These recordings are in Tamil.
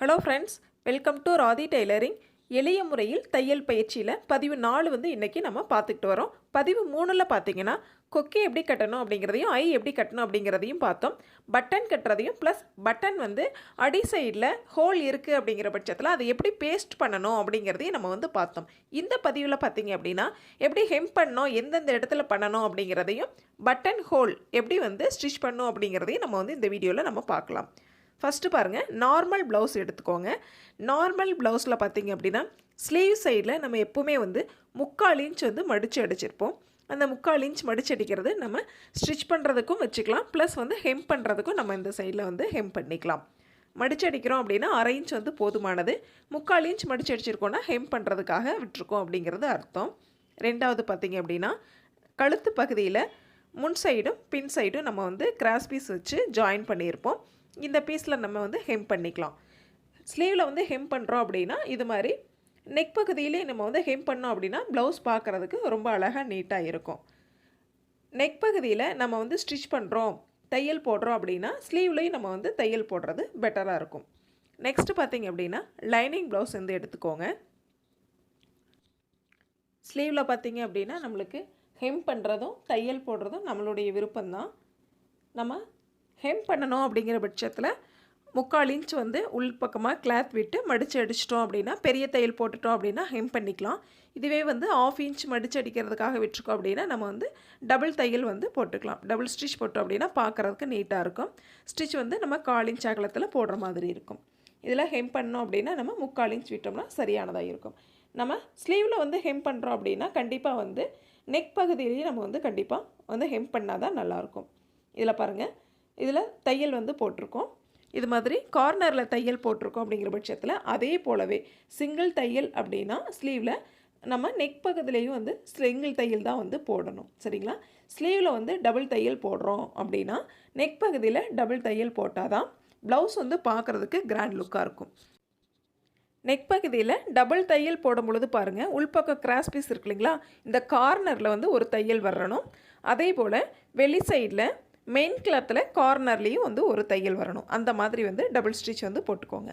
Hello friends, welcome to Radhi tailoring. எளிய முறையில் தையல் பயிற்சியில் பதிவு 4 வந்து இன்றைக்கி நம்ம பார்த்துக்கிட்டு வரோம். பதிவு 3ல் பார்த்தீங்கன்னா கொக்கி எப்படி கட்டணும் அப்படிங்கிறதையும் ஐ எப்படி கட்டணும் அப்படிங்கிறதையும் பார்த்தோம். பட்டன் கட்டுறதையும் ப்ளஸ் பட்டன் வந்து அடி சைடில் ஹோல் இருக்குது அப்படிங்கிற பட்சத்தில் அதை எப்படி பேஸ்ட் பண்ணணும் அப்படிங்கிறதையும் நம்ம வந்து பார்த்தோம். இந்த பதிவில் பார்த்தீங்க அப்படின்னா எப்படி ஹெம் பண்ணணும், எந்தெந்த இடத்துல பண்ணணும் அப்படிங்கிறதையும் பட்டன் ஹோல் எப்படி வந்து ஸ்டிச் பண்ணணும் அப்படிங்கிறதையும் நம்ம வந்து இந்த வீடியோவில் நம்ம பார்க்கலாம். ஃபஸ்ட்டு பாருங்கள், நார்மல் ப்ளவுஸ் எடுத்துக்கோங்க. நார்மல் ப்ளவுஸில் பார்த்திங்க அப்படின்னா ஸ்லீவ் சைடில் நம்ம எப்போவுமே வந்து 3/4 இன்ச் வந்து மடித்து அடிச்சிருப்போம். அந்த 3/4 இன்ச் மடித்து அடிக்கிறது நம்ம ஸ்டிச் பண்ணுறதுக்கும் வச்சுக்கலாம், ப்ளஸ் வந்து ஹெம் பண்ணுறதுக்கும் நம்ம இந்த சைடில் வந்து ஹெம் பண்ணிக்கலாம். மடித்து அடிக்கிறோம் அப்படின்னா 1/2 இன்ச் வந்து போதுமானது. 3/4 இன்ச் மடித்து அடிச்சிருக்கோன்னா ஹெம் பண்ணுறதுக்காக விட்டுருக்கோம் அப்படிங்கிறது அர்த்தம். ரெண்டாவது பார்த்திங்க அப்படின்னா கழுத்து பகுதியில் முன் சைடும் பின் சைடும் நம்ம வந்து கிராஸ் பீஸ் வச்சு ஜாயின் பண்ணியிருப்போம். இந்த பீஸில் நம்ம வந்து ஹெம் பண்ணிக்கலாம். ஸ்லீவில் வந்து ஹெம் பண்ணுறோம் அப்படின்னா இது மாதிரி நெக் பகுதியிலே நம்ம வந்து ஹெம் பண்ணோம் அப்படின்னா ப்ளவுஸ் பார்க்குறதுக்கு ரொம்ப அழகாக நீட்டாக இருக்கும். நெக் பகுதியில் நம்ம வந்து ஸ்டிச் பண்ணுறோம், தையல் போடுறோம் அப்படின்னா ஸ்லீவ்லேயும் நம்ம வந்து தையல் போடுறது பெட்டராக இருக்கும். நெக்ஸ்ட்டு பார்த்திங்க அப்படின்னா லைனிங் ப்ளவுஸ் வந்து எடுத்துக்கோங்க. ஸ்லீவில் பார்த்திங்க அப்படின்னா நம்மளுக்கு ஹெம் பண்ணுறதும் தையல் போடுறதும் நம்மளுடைய விருப்பம்தான். நம்ம ஹெம் பண்ணணும் அப்படிங்கிற பட்சத்தில் 3/4 இன்ச் வந்து உள் பக்கமாக கிளாத் விட்டு மடித்து அடிச்சிட்டோம் அப்படின்னா, பெரிய தையல் போட்டுட்டோம் அப்படின்னா ஹெம் பண்ணிக்கலாம். இதுவே வந்து 1/2 இன்ச் மடித்து அடிக்கிறதுக்காக விட்டுருக்கோம் அப்படின்னா நம்ம வந்து டபுள் தையல் வந்து போட்டுக்கலாம். டபுள் ஸ்டிச் போட்டோம் அப்படின்னா பார்க்குறதுக்கு நீட்டாக இருக்கும். ஸ்டிச் வந்து நம்ம 1/4 இன்ச் அகலத்தில் போடுற மாதிரி இருக்கும். இதில் ஹெம் பண்ணோம் அப்படின்னா நம்ம 3/4 இன்ச் விட்டோம்னா சரியானதாக இருக்கும். நம்ம ஸ்லீவில் வந்து ஹெம் பண்ணுறோம் அப்படின்னா கண்டிப்பாக வந்து நெக் பகுதியிலேயே நம்ம வந்து கண்டிப்பாக வந்து ஹெம் பண்ணால் தான் நல்லாயிருக்கும். இதில் பாருங்கள், இதில் தையல் வந்து போட்டிருக்கோம். இது மாதிரி கார்னரில் தையல் போட்டிருக்கோம் அப்படிங்கிற பட்சத்தில் அதே போலவே சிங்கிள் தையல் அப்படின்னா ஸ்லீவில் நம்ம நெக் பக்கத்துலேயும் வந்து சிங்கிள் தையல் தான் வந்து போடணும். சரிங்களா? ஸ்லீவில் வந்து டபுள் தையல் போடுறோம் அப்படின்னா நெக் பகுதியில் டபுள் தையல் போட்டால் தான் ப்ளவுஸ் வந்து பார்க்குறதுக்கு கிராண்ட் லுக்காக இருக்கும். நெக் பகுதியில் டபுள் தையல் போடும் பொழுது பாருங்கள், உள்பக்கம் கிராஸ் பீஸ் இருக்கு இல்லைங்களா, இந்த கார்னரில் வந்து ஒரு தையல் வரணும். அதே போல் வெளி சைடில் மெயின் கிளாத்தில் கார்னர்லேயும் வந்து ஒரு தையல் வரணும். அந்த மாதிரி வந்து டபுள் ஸ்டிச் வந்து போட்டுக்கோங்க.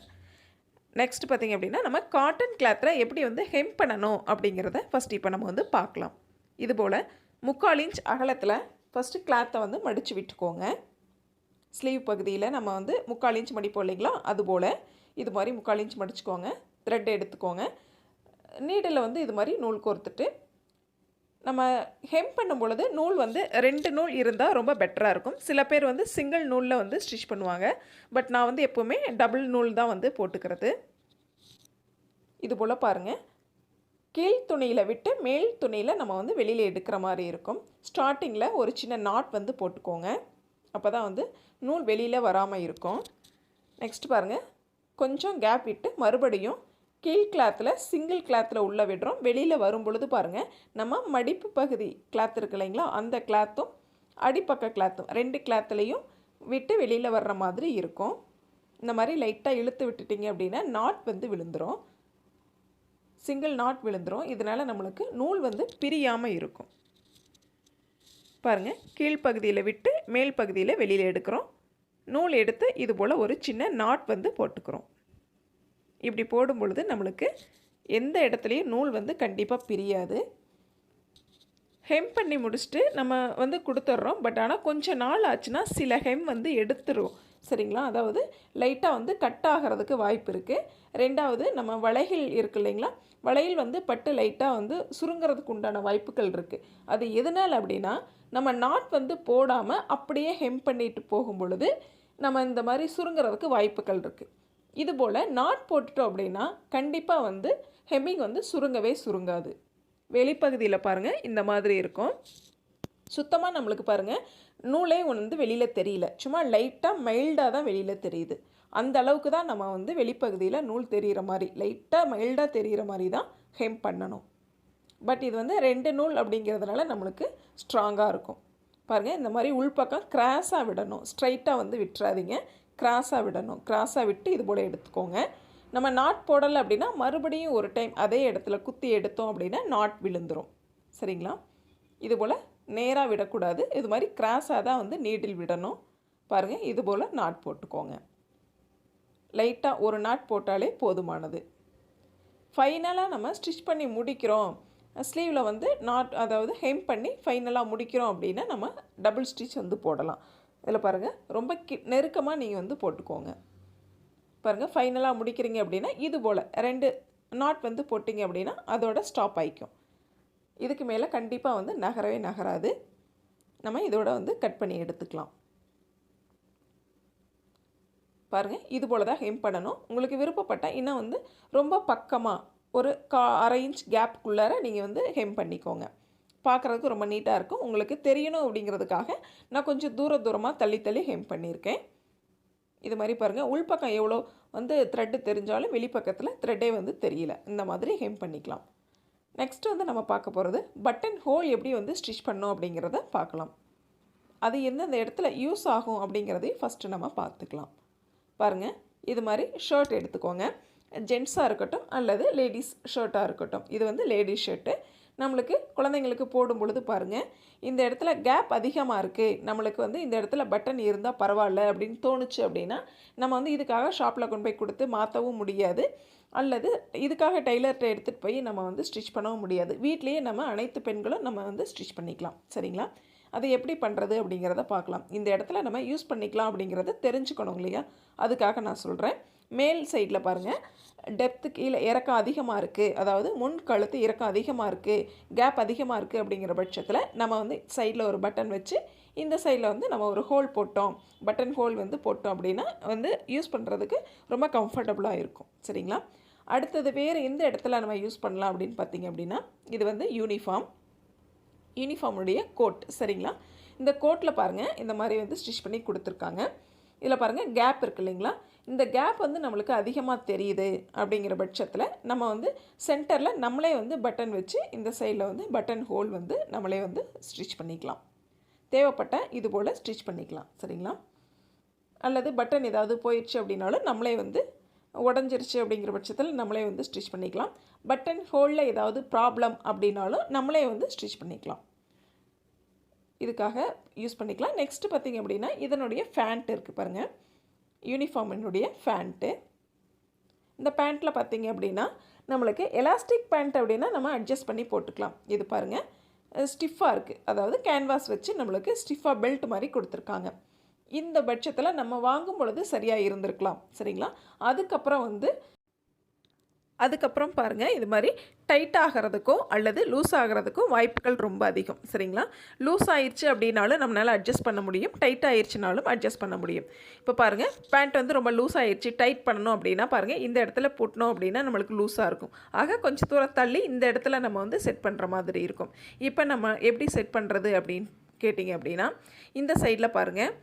நெக்ஸ்ட் பார்த்திங்க அப்படின்னா நம்ம காட்டன் கிளாத்தில் எப்படி வந்து ஹெம் பண்ணணும் அப்படிங்கிறத ஃபஸ்ட் இப்போ நம்ம வந்து பார்க்கலாம். இதுபோல் 3/4 இன்ச் அகலத்தில் ஃபஸ்ட்டு கிளாத்தை வந்து மடித்து விட்டுக்கோங்க. ஸ்லீவ் பகுதியில் நம்ம வந்து 3/4 இன்ச் மடிப்போம் இல்லைங்களா, அதுபோல் இது மாதிரி 3/4 இன்ச் மடிச்சுக்கோங்க. த்ரெட் எடுத்துக்கோங்க. நீடில் வந்து இது மாதிரி நூல் கோர்த்துட்டு நம்ம ஹெம் பண்ணும் பொழுது நூல் வந்து 2 நூல் இருந்தால் ரொம்ப பெட்டராக இருக்கும். சில பேர் வந்து சிங்கிள் நூலில் வந்து ஸ்டிச் பண்ணுவாங்க. பட் நான் வந்து எப்போவுமே டபுள் நூல் தான் வந்து போட்டுக்கிறது. இது போல் பாருங்கள், கீழ் துணியில் விட்டு மேல் துணியில் நம்ம வந்து வெளியில் எடுக்கிற மாதிரி இருக்கும். ஸ்டார்டிங்கில் ஒரு சின்ன நாட் வந்து போட்டுக்கோங்க. அப்போ தான் வந்து நூல் வெளியில் வராமல் இருக்கும். நெக்ஸ்ட் பாருங்கள், கொஞ்சம் கேப் விட்டு மறுபடியும் கீழ் கிளாத்தில் சிங்கிள் கிளாத்தில் உள்ளே விடுறோம். வெளியில் வரும் பொழுது பாருங்கள், நம்ம மடிப்பு பகுதி கிளாத் இருக்கு இல்லைங்களா, அந்த கிளாத்தும் அடிப்பக்க கிளாத்தும் 2 கிளாத்துலேயும் விட்டு வெளியில் வர்ற மாதிரி இருக்கும். இந்த மாதிரி லைட்டாக இழுத்து விட்டுட்டிங்க அப்படின்னா நாட் வந்து விழுந்துடும், சிங்கிள் நாட் விழுந்துடும். இதனால் நம்மளுக்கு நூல் வந்து பிரியாமல் இருக்கும். பாருங்கள், கீழ்ப்பகுதியில் விட்டு மேல் பகுதியில் வெளியில் எடுக்கிறோம். நூல் எடுத்து இது போல் ஒரு சின்ன நாட் வந்து போட்டுக்கிறோம். இப்படி போடும் பொழுது நம்மளுக்கு எந்த இடத்துலையும் நூல் வந்து கண்டிப்பாக பிரியாது. ஹெம் பண்ணி முடிச்சுட்டு நம்ம வந்து கொடுத்துட்றோம். பட் ஆனால் கொஞ்சம் நாள் ஆச்சுன்னா சில ஹெம் வந்து எடுத்துரும். சரிங்களா? அதாவது லைட்டாக வந்து கட் ஆகிறதுக்கு வாய்ப்பு இருக்குது. ரெண்டாவது நம்ம வளையல் இருக்குது இல்லைங்களா, வளையல் வந்து பட்டு லைட்டாக வந்து சுருங்கிறதுக்கு உண்டான வாய்ப்புகள் இருக்குது. அது எதனால் அப்படின்னா நம்ம நாட் வந்து போடாமல் அப்படியே ஹெம் பண்ணிட்டு போகும் பொழுது நம்ம இந்த மாதிரி சுருங்கிறதுக்கு வாய்ப்புகள் இருக்குது. இதுபோல் நாட் போட்டுட்டோம் அப்படின்னா கண்டிப்பாக வந்து ஹெம்மிங் வந்து சுருங்கவே சுருங்காது. வெளிப்பகுதியில் பாருங்கள் இந்த மாதிரி இருக்கும். சுத்தமாக நம்மளுக்கு பாருங்கள் நூலே வந்து வெளியில் தெரியல, சும்மா லைட்டாக மைல்டாக தான் வெளியில் தெரியுது. அந்த அளவுக்கு தான் நம்ம வந்து வெளிப்பகுதியில் நூல் தெரிகிற மாதிரி லைட்டாக மைல்டாக தெரிகிற மாதிரி தான் ஹெம் பண்ணணும். பட் இது வந்து 2 நூல் அப்படிங்கிறதுனால நம்மளுக்கு ஸ்ட்ராங்காக இருக்கும். பாருங்கள், இந்த மாதிரி உள்பக்கம் கிராஸாக விடணும், ஸ்ட்ரைட்டாக வந்து விட்டுறாதீங்க, கிராஸாக விடணும். கிராஸாக விட்டு இது போல் எடுத்துக்கோங்க. நம்ம நாட் போடலை அப்படின்னா மறுபடியும் ஒரு டைம் அதே இடத்துல குத்தி எடுத்தோம் அப்படின்னா நாட் விழுந்துடும். சரிங்களா? இது போல் நேராக விடக்கூடாது, இது மாதிரி கிராஸாக தான் வந்து நீடில் விடணும். பாருங்கள், இது போல் நாட் போட்டுக்கோங்க. லைட்டாக ஒரு நாட் போட்டாலே போதுமானது. ஃபைனலாக நம்ம ஸ்டிச் பண்ணி முடிக்கிறோம், ஸ்லீவில் வந்து நாட் அதாவது ஹெம் பண்ணி ஃபைனலாக முடிக்கிறோம் அப்படின்னா நம்ம டபுள் ஸ்டிச் வந்து போடலாம். இதில் பாருங்கள் ரொம்ப நெருக்கமாக நீங்கள் வந்து போட்டுக்கோங்க. பாருங்கள் ஃபைனலாக முடிக்கிறீங்க அப்படின்னா இது போல் 2 நாட் வந்து போட்டிங்க அப்படின்னா அதோட ஸ்டாப் ஆகிக்கும். இதுக்கு மேலே கண்டிப்பாக வந்து நகரவே நகராது. நம்ம இதோட வந்து கட் பண்ணி எடுத்துக்கலாம். பாருங்கள் இது போல் தான் ஹெம் பண்ணணும். உங்களுக்கு விருப்பப்பட்டால் இன்னும் வந்து ரொம்ப பக்கமாக ஒரு 1/2 இன்ச் கேப்புக்குள்ளார நீங்கள் வந்து ஹெம் பண்ணிக்கோங்க. பார்க்குறதுக்கு ரொம்ப நீட்டாக இருக்கும். உங்களுக்கு தெரியணும் அப்படிங்கிறதுக்காக நான் கொஞ்சம் தூரமாக தள்ளி ஹெம் பண்ணியிருக்கேன். இது மாதிரி பாருங்கள் உள்பக்கம் எவ்வளோ வந்து த்ரெட்டு தெரிஞ்சாலும் வெளிப்பக்கத்தில் த்ரெட்டே வந்து தெரியல. இந்த மாதிரி ஹெம் பண்ணிக்கலாம். நெக்ஸ்ட்டு வந்து நம்ம பார்க்க போகிறது பட்டன் ஹோல் எப்படி வந்து ஸ்டிச் பண்ணோம் அப்படிங்கிறத பார்க்கலாம். அது எந்தெந்த இடத்துல யூஸ் ஆகும் அப்படிங்கிறதையும் ஃபஸ்ட்டு நம்ம பார்த்துக்கலாம். பாருங்கள் இது மாதிரி ஷர்ட் எடுத்துக்கோங்க. ஜென்ஸாக இருக்கட்டும் அல்லது லேடிஸ் ஷர்ட்டாக இருக்கட்டும். இது வந்து லேடிஸ் ஷர்ட்டு. நம்மளுக்கு குழந்தைங்களுக்கு போடும் பொழுது பாருங்கள் இந்த இடத்துல கேப் அதிகமாக இருக்குது, நம்மளுக்கு வந்து இந்த இடத்துல பட்டன் இருந்தால் பரவாயில்ல அப்படின்னு தோணுச்சு அப்படின்னா நம்ம வந்து இதுக்காக ஷாப்பில் கொண்டு போய் கொடுத்து மாற்றவும் முடியாது, அல்லது இதுக்காக டெய்லர்கிட்ட எடுத்துகிட்டு போய் நம்ம வந்து ஸ்டிச் பண்ணவும் முடியாது. வீட்லேயே நம்ம அனைத்து பெண்களும் நம்ம வந்து ஸ்டிச் பண்ணிக்கலாம். சரிங்களா? அது எப்படி பண்ணுறது அப்படிங்கிறத பார்க்கலாம். இந்த இடத்துல நம்ம யூஸ் பண்ணிக்கலாம் அப்படிங்கிறத தெரிஞ்சுக்கணும் இல்லையா, அதுக்காக நான் சொல்கிறேன். மேல் சைடில் பாருங்கள் டெப்த்து கீழே இறக்கம் அதிகமாக இருக்குது, அதாவது முன் கழுத்து இறக்கம் அதிகமாக இருக்குது, கேப் அதிகமாக இருக்குது அப்படிங்கிற பட்சத்தில் நம்ம வந்து சைடில் ஒரு பட்டன் வச்சு இந்த சைடில் வந்து நம்ம ஒரு ஹோல் போட்டோம், பட்டன் ஹோல் வந்து போட்டோம் அப்படின்னா வந்து யூஸ் பண்ணுறதுக்கு ரொம்ப கம்ஃபர்டபுளாக இருக்கும். சரிங்களா? அடுத்தது வேறு எந்த இடத்துல நம்ம யூஸ் பண்ணலாம் அப்படின்னு பார்த்திங்க அப்படின்னா இது வந்து யூனிஃபார்முடைய கோட். சரிங்களா? இந்த கோட்டில் பாருங்கள் இந்த மாதிரி வந்து ஸ்டிச் பண்ணி கொடுத்துருக்காங்க. இதில் பாருங்கள் கேப் இருக்குது இல்லைங்களா, இந்த கேப் வந்து நம்மளுக்கு அதிகமாக தெரியுது அப்படிங்கிற பட்சத்தில் நம்ம வந்து சென்டரில் நம்மளே வந்து பட்டன் வச்சு இந்த சைடில் வந்து பட்டன் ஹோல் வந்து நம்மளே வந்து ஸ்டிச் பண்ணிக்கலாம். தேவைப்பட்ட இது போல் ஸ்டிச் பண்ணிக்கலாம். சரிங்களா? அல்லது பட்டன் ஏதாவது போயிடுச்சு அப்படின்னாலும் நம்மளே வந்து உடஞ்சிருச்சு அப்படிங்கிற பட்சத்தில் நம்மளே வந்து ஸ்டிச் பண்ணிக்கலாம். பட்டன் ஹோலில் ஏதாவது ப்ராப்ளம் அப்படின்னாலும் நம்மளே வந்து ஸ்டிச் பண்ணிக்கலாம். இதுக்காக யூஸ் பண்ணிக்கலாம். நெக்ஸ்ட்டு பார்த்திங்க அப்படின்னா இதனுடைய ஃபேண்ட் இருக்குது பாருங்கள், யூனிஃபார்மினுடைய ஃபேண்ட்டு. இந்த பேண்ட்டில் பார்த்திங்க அப்படின்னா நம்மளுக்கு எலாஸ்டிக் பேண்ட் அப்படின்னா நம்ம அட்ஜஸ்ட் பண்ணி போட்டுக்கலாம். இது பாருங்கள் ஸ்டிஃபாக இருக்குது, அதாவது கேன்வாஸ் வச்சு நம்மளுக்கு ஸ்டிஃபாக பெல்ட் மாதிரி கொடுத்துருக்காங்க. இந்த பட்சத்தில் நம்ம வாங்கும் பொழுது சரியாக இருந்திருக்கலாம். சரிங்களா? அதுக்கப்புறம் பாருங்கள் இது மாதிரி டைட் ஆகிறதுக்கோ அல்லது லூஸ் ஆகிறதுக்கும் வாய்ப்புகள் ரொம்ப அதிகம். சரிங்களா? லூஸ் ஆயிடுச்சு அப்படின்னாலும் நம்மளால் அட்ஜஸ்ட் பண்ண முடியும், டைட் ஆயிடுச்சுனாலும் அட்ஜஸ்ட் பண்ண முடியும். இப்போ பாருங்கள் பேண்ட் வந்து ரொம்ப லூஸ் ஆயிடுச்சு, டைட் பண்ணணும் அப்படின்னா பாருங்கள் இந்த இடத்துல போட்டணும் அப்படின்னா நம்மளுக்கு லூஸாக இருக்கும். ஆக கொஞ்சம் தூரம் தள்ளி இந்த இடத்துல நம்ம வந்து செட் பண்ணுற மாதிரி இருக்கும். இப்போ நம்ம எப்படி செட் பண்ணுறது அப்படின்னு கேட்டிங்க அப்படின்னா இந்த சைடில் பாருங்கள்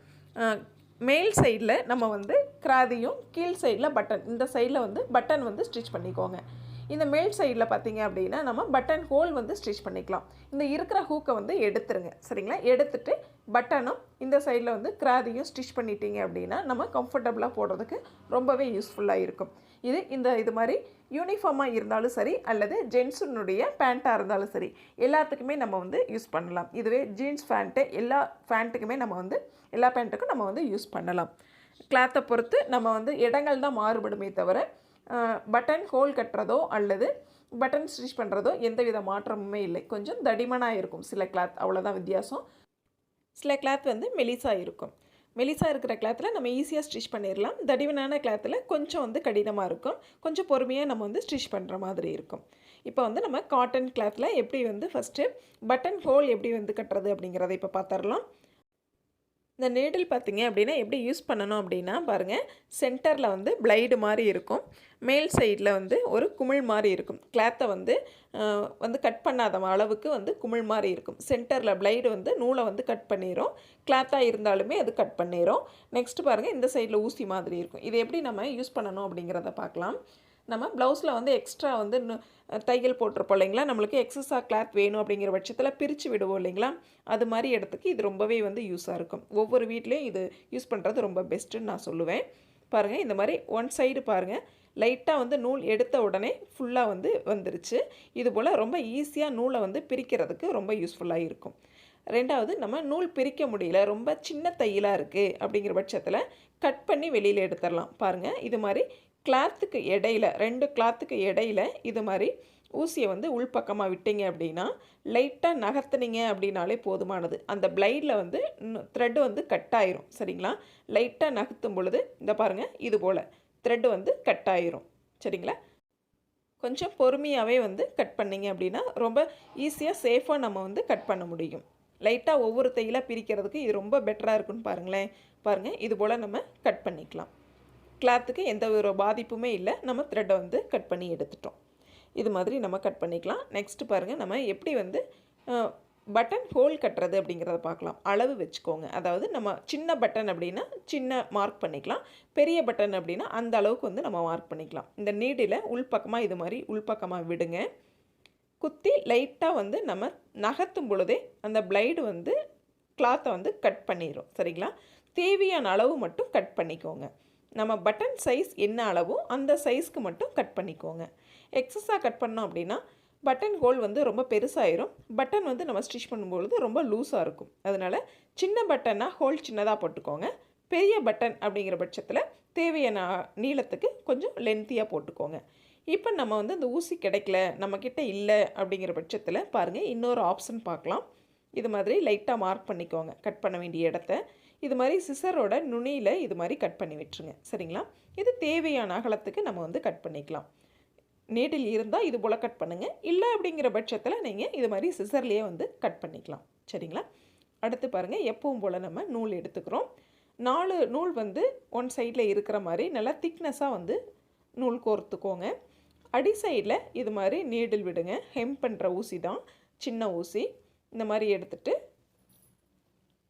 மேல் சைடில் நம்ம வந்து கிராதியும் கீழ் சைடில் பட்டன், இந்த சைடில் வந்து பட்டன் வந்து ஸ்டிச் பண்ணிக்கோங்க. இந்த மேல் சைடில் பார்த்திங்க அப்படின்னா நம்ம பட்டன் ஹோல் வந்து ஸ்டிச் பண்ணிக்கலாம். இந்த இருக்கிற ஹூக்கை வந்து எடுத்துருங்க. சரிங்களா? எடுத்துட்டு பட்டனும் இந்த சைடில் வந்து கிராதியும் ஸ்டிச் பண்ணிட்டீங்க அப்படின்னா நம்ம கம்ஃபர்டபுளாக போடுறதுக்கு ரொம்பவே யூஸ்ஃபுல்லாக இருக்கும். இது மாதிரி யூனிஃபார்மாக இருந்தாலும் சரி அல்லது ஜென்ஸுனுடைய பேண்ட்டாக இருந்தாலும் சரி எல்லாத்துக்குமே நம்ம வந்து யூஸ் பண்ணலாம். இதுவே ஜீன்ஸ் பேண்ட்டு எல்லா பேண்ட்டுக்கும் நம்ம வந்து யூஸ் பண்ணலாம். கிளாத்தை பொறுத்து நம்ம வந்து இடங்கள் தான் மாறுபடுமே தவிர பட்டன் ஹோல் கட்டுறதோ அல்லது பட்டன் ஸ்டிச் பண்ணுறதோ எந்த வித மாற்றமுமே இல்லை. கொஞ்சம் தடிமனாக இருக்கும் சில கிளாத், அவ்வளோதான் வித்தியாசம். சில கிளாத் வந்து மெலிசாக இருக்கும். மெலிசாக இருக்கிற கிளாத்தில் நம்ம ஈஸியாக ஸ்டிச் பண்ணிடலாம். தடிமனான கிளாத்தில் கொஞ்சம் வந்து கடினமாக இருக்கும், கொஞ்சம் பொறுமையாக நம்ம வந்து ஸ்டிச் பண்ணுற மாதிரி இருக்கும். இப்போ வந்து நம்ம காட்டன் கிளாத்தில் எப்படி வந்து ஃபஸ்ட்டு பட்டன் ஹோல் எப்படி வந்து கட்டுறது அப்படிங்கிறத இப்போ பார்த்துடலாம். இந்த நீடில் பார்த்திங்க அப்படின்னா எப்படி யூஸ் பண்ணணும் அப்படின்னா பாருங்கள் சென்டரில் வந்து பிளைடு மாதிரி இருக்கும், மேல் சைடில் வந்து ஒரு குமிழ் மாதிரி இருக்கும். கிளாத்தை வந்து கட் பண்ணாத அளவுக்கு வந்து குமிழ் மாதிரி இருக்கும். சென்டரில் பிளைடு வந்து நூலை வந்து கட் பண்ணிடும், கிளாத்தாக இருந்தாலுமே அது கட் பண்ணிடும். நெக்ஸ்ட்டு பாருங்கள் இந்த சைடில் ஊசி மாதிரி இருக்கும். இது எப்படி நம்ம யூஸ் பண்ணணும் அப்படிங்கிறத பார்க்கலாம். நம்ம ப்ளவுஸில் வந்து எக்ஸ்ட்ரா வந்து தையல் போட்டிருப்போம் இல்லைங்களா, நம்மளுக்கு எக்ஸஸாக கிளாத் வேணும் அப்படிங்கிற பட்சத்தில் பிரித்து விடுவோம் இல்லைங்களா, அது மாதிரி இடத்துக்கு இது ரொம்பவே வந்து யூஸாக இருக்கும். ஒவ்வொரு வீட்லேயும் இது யூஸ் பண்ணுறது ரொம்ப பெஸ்ட்டுன்னு நான் சொல்லுவேன். பாருங்கள் இந்த மாதிரி ஒன் சைடு பாருங்கள் லைட்டாக வந்து நூல் எடுத்த உடனே ஃபுல்லாக வந்து வந்துருச்சு. இது போல் ரொம்ப ஈஸியாக நூலை வந்து பிரிக்கிறதுக்கு ரொம்ப யூஸ்ஃபுல்லாக இருக்கும். ரெண்டாவது நம்ம நூல் பிரிக்க முடியல, ரொம்ப சின்ன தையலாக இருக்குது அப்படிங்கிற பட்சத்தில் கட் பண்ணி வெளியில் எடுத்துடலாம். பாருங்கள், இது மாதிரி கிளாத்துக்கு இடையில 2 கிளாத்துக்கு இடையில இது மாதிரி ஊசியை வந்து உள்பக்கமாக விட்டீங்க அப்படின்னா லைட்டாக நகர்த்துனீங்க அப்படின்னாலே போதுமானது. அந்த பிளைடில் வந்து த்ரெட்டு வந்து கட் ஆயிரும். சரிங்களா? லைட்டாக நகர்த்தும் பொழுது இந்த பாருங்கள், இது போல் த்ரெட்டு வந்து கட் ஆயிரும். சரிங்களா? கொஞ்சம் பொறுமையாகவே வந்து கட் பண்ணிங்க அப்படின்னா ரொம்ப ஈஸியாக சேஃபாக நம்ம வந்து கட் பண்ண முடியும். லைட்டாக ஒவ்வொரு தையலாக பிரிக்கிறதுக்கு இது ரொம்ப பெட்டராக இருக்குன்னு பாருங்களேன். பாருங்கள், இது போல் நம்ம கட் பண்ணிக்கலாம். கிளாத்துக்கு எந்த ஒரு பாதிப்புமே இல்லை. நம்ம த்ரெட்டை வந்து கட் பண்ணி எடுத்துட்டோம். இது மாதிரி நம்ம கட் பண்ணிக்கலாம். நெக்ஸ்ட்டு பாருங்கள், நம்ம எப்படி வந்து பட்டன் ஹோல் கட்டுறது அப்படிங்கிறத பார்க்கலாம். அளவு வச்சுக்கோங்க. அதாவது நம்ம சின்ன பட்டன் அப்படின்னா சின்ன மார்க் பண்ணிக்கலாம். பெரிய பட்டன் அப்படின்னா அந்த அளவுக்கு வந்து நம்ம மார்க் பண்ணிக்கலாம். இந்த நீடில் உள்பக்கமாக இது மாதிரி உள்பக்கமாக விடுங்க. குத்தி லைட்டாக வந்து நம்ம நகர்த்தும் பொழுதே அந்த பிளைடு வந்து கிளாத்தை வந்து கட் பண்ணிடும். சரிங்களா? தேவையான அளவு மட்டும் கட் பண்ணிக்கோங்க. நம்ம பட்டன் சைஸ் என்ன அளவோ அந்த சைஸ்க்கு மட்டும் கட் பண்ணிக்கோங்க. எக்ஸஸாக கட் பண்ணோம் அப்படின்னா பட்டன் ஹோல் வந்து ரொம்ப பெருசாயிரும். பட்டன் வந்து நம்ம ஸ்டிச் பண்ணும்பொழுது ரொம்ப லூஸாக இருக்கும். அதனால் சின்ன பட்டனாக ஹோல் சின்னதாக போட்டுக்கோங்க. பெரிய பட்டன் அப்படிங்கிற பட்சத்தில் தேவையான நீளத்துக்கு கொஞ்சம் லென்த்தியாக போட்டுக்கோங்க. இப்போ நம்ம வந்து அந்த ஊசி கிடைக்கல, நம்மக்கிட்ட இல்லை அப்படிங்கிற பட்சத்தில் பாருங்கள், இன்னொரு ஆப்ஷன் பார்க்கலாம். இது மாதிரி லைட்டாக மார்க் பண்ணிக்கோங்க கட் பண்ண வேண்டிய இடத்த. இது மாதிரி சிசரோட நுனியில் இது மாதிரி கட் பண்ணி விட்டுருங்க. சரிங்களா? இது தேவையான அகலத்துக்கு நம்ம வந்து கட் பண்ணிக்கலாம். நீடில் இருந்தால் இது போல் கட் பண்ணுங்கள். இல்லை அப்படிங்கிற பட்சத்தில் நீங்கள் இது மாதிரி சிசர்லேயே வந்து கட் பண்ணிக்கலாம். சரிங்களா? அடுத்து பாருங்கள், எப்பவும் போல் நம்ம நூல் எடுத்துக்கிறோம். 4 நூல் வந்து ஒன் சைடில் இருக்கிற மாதிரி நல்லா திக்னஸாக வந்து நூல் கோர்த்துக்கோங்க. அடி சைடில் இது மாதிரி நீடில் விடுங்க. ஹெம் பண்ணுற ஊசி தான், சின்ன ஊசி. இந்த மாதிரி எடுத்துகிட்டு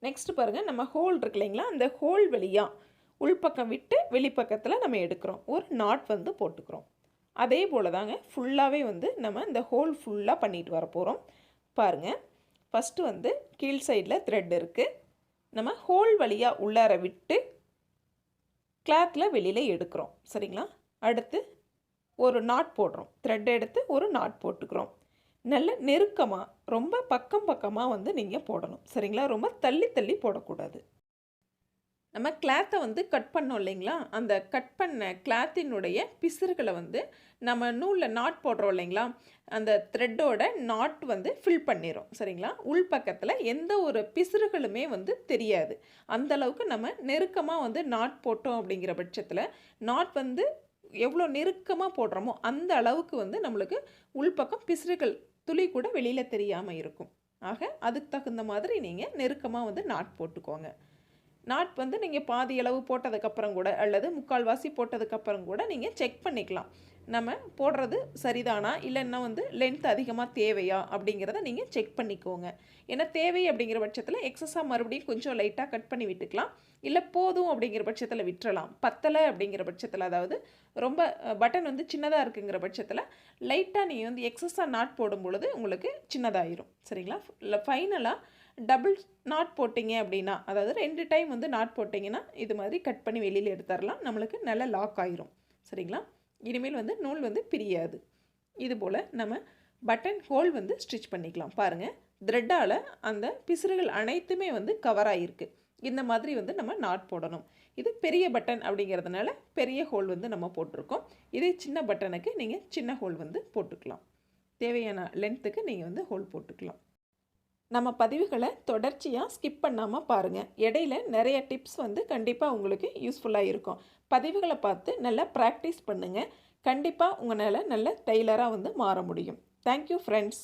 நெக்ஸ்ட்டு பாருங்கள், நம்ம ஹோல் இருக்கு இல்லைங்களா, அந்த ஹோல் வழியாக உள்பக்கம் விட்டு வெளிப்பக்கத்தில் நம்ம எடுக்கிறோம். ஒரு நாட் வந்து போட்டுக்கிறோம். அதே போல் தாங்க ஃபுல்லாகவே வந்து நம்ம இந்த ஹோல் ஃபுல்லாக பண்ணிட்டு வர போகிறோம். பாருங்கள், ஃபஸ்ட்டு வந்து கீழ் சைடில் த்ரெட் இருக்குது. நம்ம ஹோல் வழியாக உள்ளார விட்டு கிளாத்தில் வெளியில் எடுக்கிறோம். சரிங்களா? அடுத்து ஒரு நாட் போடுறோம். த்ரெட் எடுத்து ஒரு நாட் போட்டுக்கிறோம். நல்ல நெருக்கமாக, ரொம்ப பக்கம் பக்கமாக வந்து நீங்கள் போடணும். சரிங்களா? ரொம்ப தள்ளி தள்ளி போடக்கூடாது. நம்ம கிளாத்தை வந்து கட் பண்ணோம் இல்லைங்களா, அந்த கட் பண்ண கிளாத்தினுடைய பிசுறுகளை வந்து நம்ம நூலில் நாட் போடுறோம் இல்லைங்களா, அந்த த்ரெட்டோட நாட் வந்து ஃபில் பண்ணிடும். சரிங்களா? உள்பக்கத்தில் எந்த ஒரு பிசுறுகளுமே வந்து தெரியாது. அந்தளவுக்கு நம்ம நெருக்கமாக வந்து நாட் போட்டோம் அப்படிங்கிற பட்சத்தில் நாட் வந்து எவ்வளோ நெருக்கமாக போடுறோமோ அந்த அளவுக்கு வந்து நம்மளுக்கு உள்பக்கம் பிசுறுகள் துளி கூட வெளியில் தெரியாமல் இருக்கும். ஆக அதுக்கு தகுந்த மாதிரி நீங்கள் நெருக்கமாக வந்து நாட் போட்டுக்கோங்க. நாட் வந்து நீங்கள் பாதி அளவு போட்டதுக்கப்புறம் கூட அல்லது முக்கால்வாசி போட்டதுக்கப்புறம் கூட நீங்கள் செக் பண்ணிக்கலாம். நம்ம போடுறது சரிதானா, இல்லைன்னா வந்து லென்த் அதிகமாக தேவையா அப்படிங்கிறத நீங்கள் செக் பண்ணிக்கோங்க. ஏன்னா தேவை அப்படிங்கிற பட்சத்தில் எக்ஸஸாக மறுபடியும் கொஞ்சம் லைட்டாக கட் பண்ணி விட்டுக்கலாம். இல்லை போதும் அப்படிங்கிற பட்சத்தில் விட்டுறலாம். பத்தலை அப்படிங்கிற பட்சத்தில், அதாவது ரொம்ப பட்டன் வந்து சின்னதாக இருக்குங்கிற பட்சத்தில் லைட்டாக நீங்கள் வந்து எக்ஸஸாக நாட் போடும் பொழுது உங்களுக்கு சின்னதாயிரும். சரிங்களா? இல்லை ஃபைனலாக டபுள் நாட் போட்டிங்க அப்படின்னா, அதாவது 2 டைம் வந்து நாட் போட்டிங்கன்னா இது மாதிரி கட் பண்ணி வெளியில் எடுத்துடலாம். நம்மளுக்கு நல்லா லாக் ஆயிரும். சரிங்களா? இனிமேல் வந்து நூல் வந்து பிரியாது. இது போல் நம்ம பட்டன் ஹோல் வந்து ஸ்டிச் பண்ணிக்கலாம். பாருங்கள், த்ரெட்டால் அந்த பிசுறுகள் அனைத்துமே வந்து கவர் ஆகிருக்கு. இந்த மாதிரி வந்து நம்ம நாட் போடணும். இது பெரிய பட்டன் அப்படிங்கிறதுனால பெரிய ஹோல் வந்து நம்ம போட்டிருக்கோம். இதே சின்ன பட்டனுக்கு நீங்கள் சின்ன ஹோல் வந்து போட்டுக்கலாம். தேவையான லென்த்துக்கு நீங்கள் வந்து ஹோல் போட்டுக்கலாம். நம்ம பதிவுகளை தொடர்ச்சியாக ஸ்கிப் பண்ணாமல் பாருங்கள். இடையில நிறைய டிப்ஸ் வந்து கண்டிப்பாக உங்களுக்கு யூஸ்ஃபுல்லாக இருக்கும். பதிவுகளை பார்த்து நல்லா ப்ராக்டிஸ் பண்ணுங்கள். கண்டிப்பாக உங்களால் நல்ல டெய்லராக வந்து மாற முடியும். Thank you friends.